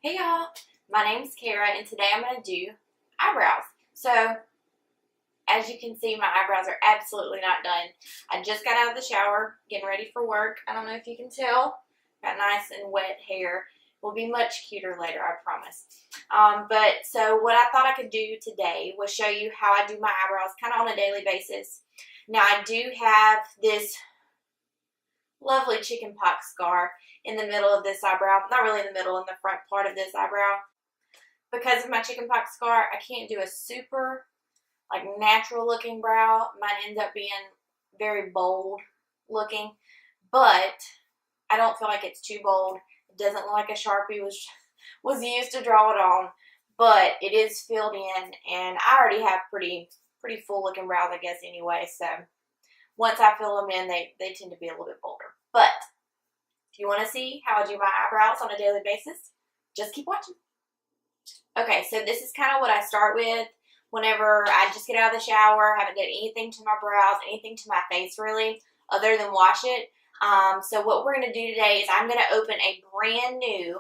Hey y'all, my name's Kara and today I'm going to do eyebrows. So, as you can see, my eyebrows are absolutely not done. I just got out of the shower, getting ready for work. I don't know if you can tell. Got nice and wet hair. Will be much cuter later, I promise. So what I thought I could do today was show you how I do my eyebrows kind of on a daily basis. Now, I do have this lovely chickenpox scar in the middle of this eyebrow. Not really in the middle, in the front part of this eyebrow. Because of my chickenpox scar, I can't do a super natural looking brow. Mine ends up being very bold looking, but I don't feel like it's too bold. It doesn't look like a Sharpie was used to draw it on, but it is filled in, and I already have pretty full looking brows, I guess, anyway. So once I fill them in, they tend to be a little bit bolder. But if you want to see how I do my eyebrows on a daily basis, just keep watching. Okay, so this is kind of what I start with whenever I just get out of the shower. Haven't done anything to my brows, anything to my face really, other than wash it. So what we're going to do today is I'm going to open a brand new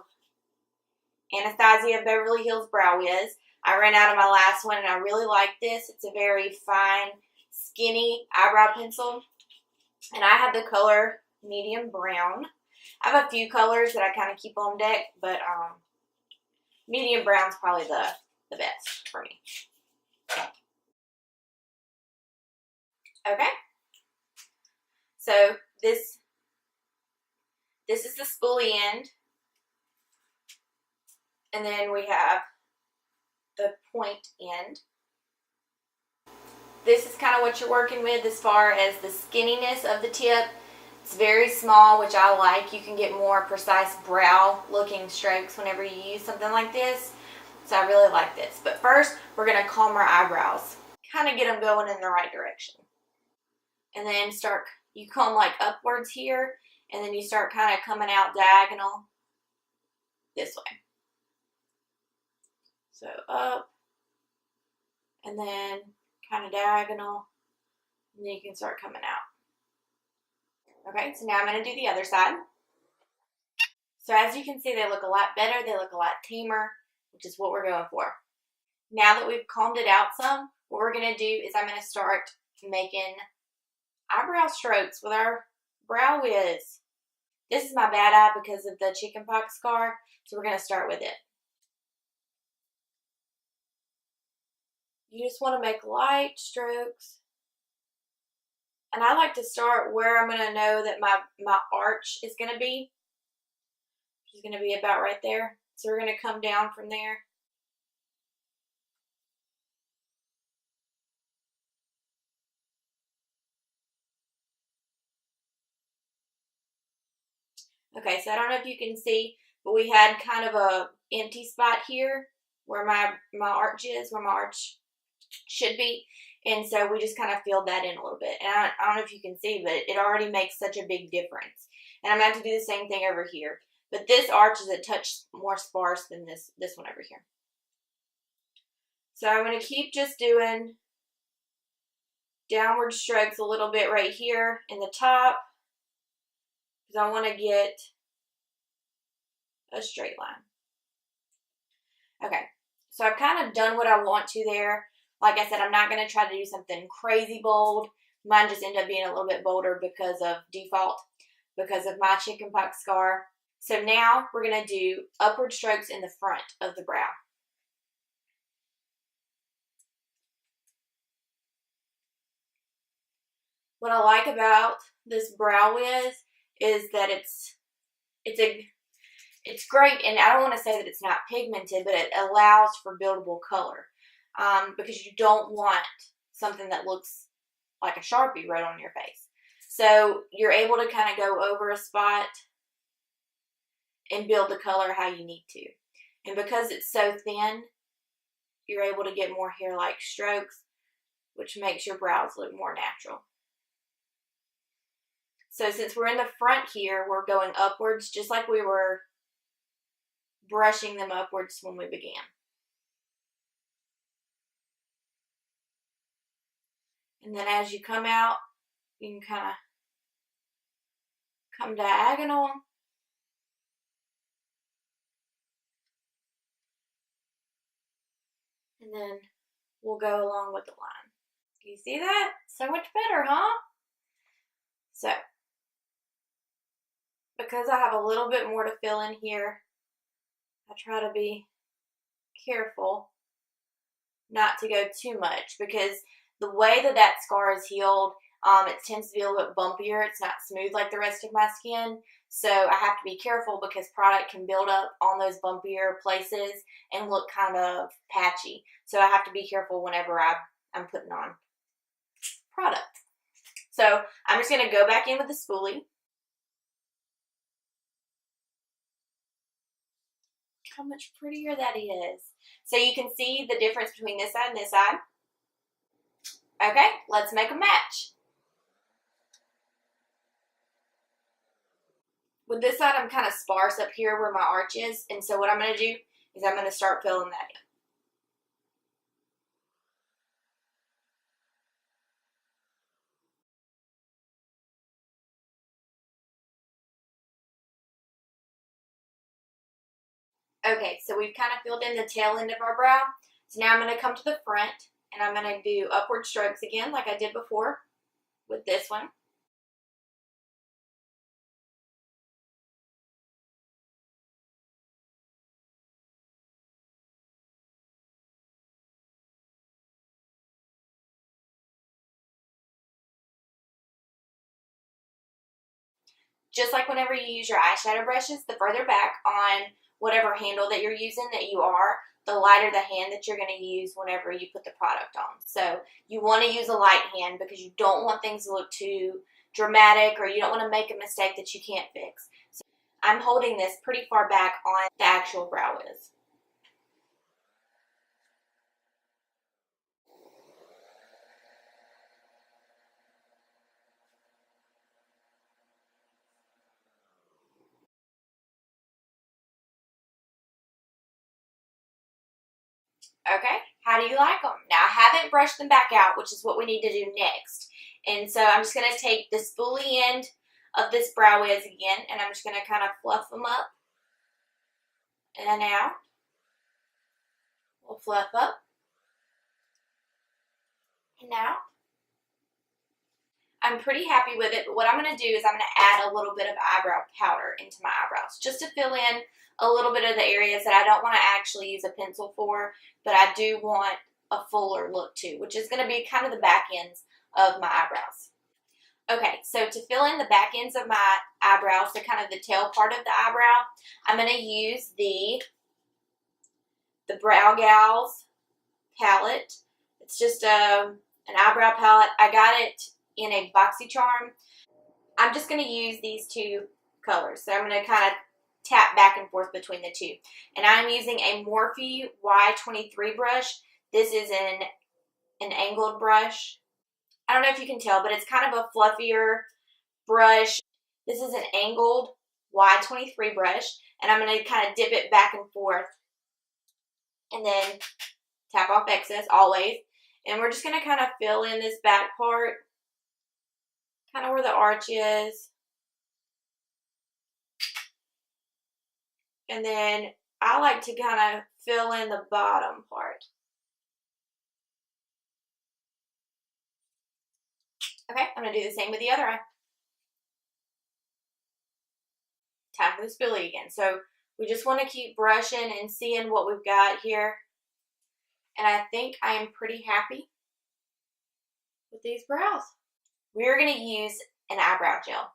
Anastasia Beverly Hills Brow Wiz. I ran out of my last one and I really like this. It's a very fine, skinny eyebrow pencil. And I have the color medium brown. I have a few colors that I kind of keep on deck, but medium brown is probably the best for me. Okay. So this is the spoolie end. And then we have the point end. This is kind of what you're working with as far as the skinniness of the tip. It's very small, which I like. You can get more precise brow looking strokes whenever you use something like this. So I really like this. But first, we're going to comb our eyebrows. Kind of get them going in the right direction. And then you comb like upwards here, and then you start kind of coming out diagonal this way. So up, and then kind of diagonal, and then you can start coming out. Okay, so now I'm going to do the other side. So as you can see, they look a lot better. They look a lot tamer, which is what we're going for. Now that we've combed it out some, what we're going to do is I'm going to start making eyebrow strokes with our Brow Wiz. This is my bad eye because of the chickenpox scar, so we're going to start with it. You just want to make light strokes. And I like to start where I'm going to know that my arch is going to be. Which is going to be about right there. So we're going to come down from there. Okay, so I don't know if you can see, but we had kind of a empty spot here where my arch is, where my arch should be. And so we just kind of filled that in a little bit. And I don't know if you can see, but it already makes such a big difference. And I'm going to have to do the same thing over here. But this arch is a touch more sparse than this one over here. So I'm going to keep just doing downward strokes a little bit right here in the top. Because I want to get a straight line. Okay, so I've kind of done what I want to there. Like I said, I'm not going to try to do something crazy bold. Mine just ended up being a little bit bolder because of default, because of my chickenpox scar. So now we're going to do upward strokes in the front of the brow. What I like about this Brow Wiz is that it's great, and I don't want to say that it's not pigmented, but it allows for buildable color. Because you don't want something that looks like a Sharpie right on your face. So you're able to kind of go over a spot and build the color how you need to. And because it's so thin, you're able to get more hair-like strokes, which makes your brows look more natural. So since we're in the front here, we're going upwards just like we were brushing them upwards when we began. And then as you come out, you can kind of come diagonal And then we'll go along with the line. You see that? So much better, huh? So, because I have a little bit more to fill in here, I try to be careful not to go too much, because the way that that scar is healed, it tends to be a little bit bumpier. It's not smooth like the rest of my skin. So I have to be careful because product can build up on those bumpier places and look kind of patchy. So I have to be careful whenever I'm putting on product. So I'm just going to go back in with the spoolie. How much prettier that is. So you can see the difference between this side and this side. Okay, let's make a match. With this side, I'm kind of sparse up here where my arch is, and so what I'm going to do is I'm going to start filling that in. Okay, so we've kind of filled in the tail end of our brow. So now I'm going to come to the front, and I'm going to do upward strokes again like I did before with this one. Just like whenever you use your eyeshadow brushes, the further back on whatever handle that you're using that you are, the lighter the hand that you're going to use whenever you put the product on. So you want to use a light hand because you don't want things to look too dramatic, or you don't want to make a mistake that you can't fix. So I'm holding this pretty far back on the actual brow wiz. Okay, how do you like them? Now, I haven't brushed them back out, which is what we need to do next. And so I'm just going to take the spoolie end of this brow wiz again, and I'm just going to kind of fluff them up. And now, we'll fluff up. And now, I'm pretty happy with it, but what I'm going to do is I'm going to add a little bit of eyebrow powder into my eyebrows, just to fill in a little bit of the areas that I don't want to actually use a pencil for, but I do want a fuller look too, which is going to be kind of the back ends of my eyebrows. Okay, so to fill in the back ends of my eyebrows, so kind of the tail part of the eyebrow, I'm going to use the Brow Gel's palette. It's just an eyebrow palette. I got it in a BoxyCharm. I'm just going to use these two colors. So I'm going to kind of tap back and forth between the two. And I'm using a Morphe Y23 brush. This is an angled brush. I don't know if you can tell, but it's kind of a fluffier brush. This is an angled Y23 brush. And I'm going to kind of dip it back and forth. And then tap off excess always. And we're just going to kind of fill in this back part. Kind of where the arch is. And then I like to kind of fill in the bottom part. Okay, I'm going to do the same with the other eye. Time for the spoolie again. So we just want to keep brushing and seeing what we've got here. And I think I am pretty happy with these brows. We're going to use an eyebrow gel.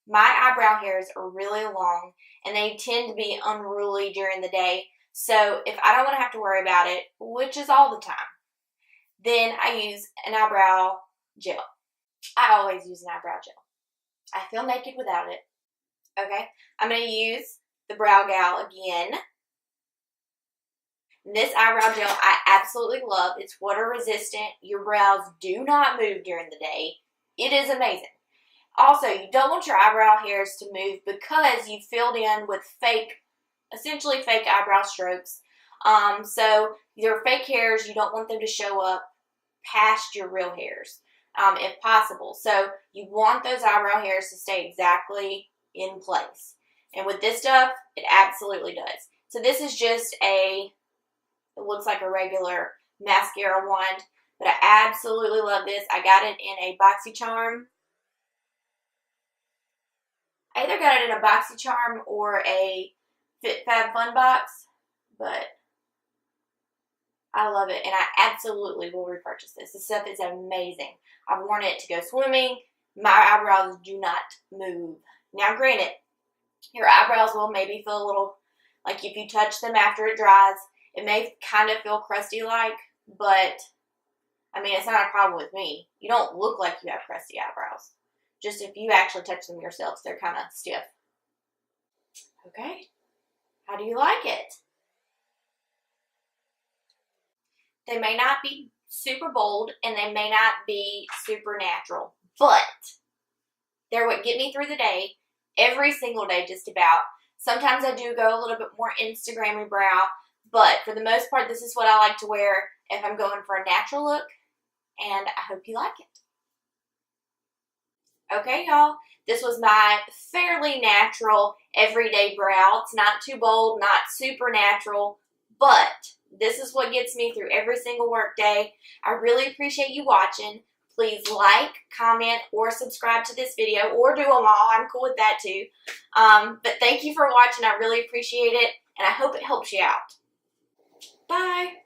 My eyebrow hairs are really long and they tend to be unruly during the day. So if I don't want to have to worry about it, which is all the time, then I use an eyebrow gel. I always use an eyebrow gel. I feel naked without it. Okay, I'm going to use the Brow Gel again. This eyebrow gel I absolutely love. It's water resistant. Your brows do not move during the day. It is amazing. Also, you don't want your eyebrow hairs to move because you filled in with essentially fake eyebrow strokes. So your fake hairs, you don't want them to show up past your real hairs, if possible. So you want those eyebrow hairs to stay exactly in place. And with this stuff, it absolutely does. So this is just it looks like a regular mascara wand. But I absolutely love this. I got it in a BoxyCharm. I either got it in a BoxyCharm or a FitFab Box, but I love it, and I absolutely will repurchase this. This stuff is amazing. I've worn it to go swimming. My eyebrows do not move. Now, granted, your eyebrows will maybe feel a little, like if you touch them after it dries, it may kind of feel crusty-like, but, I mean, it's not a problem with me. You don't look like you have crusty eyebrows. Just if you actually touch them yourself, they're kind of stiff. Okay. How do you like it? They may not be super bold, and they may not be super natural, but they're what get me through the day, every single day just about. Sometimes I do go a little bit more Instagram-y brow, but for the most part, this is what I like to wear if I'm going for a natural look, and I hope you like it. Okay, y'all, this was my fairly natural, everyday brow. It's not too bold, not super natural, but this is what gets me through every single work day. I really appreciate you watching. Please like, comment, or subscribe to this video, or do them all. I'm cool with that too. But thank you for watching. I really appreciate it, and I hope it helps you out. Bye.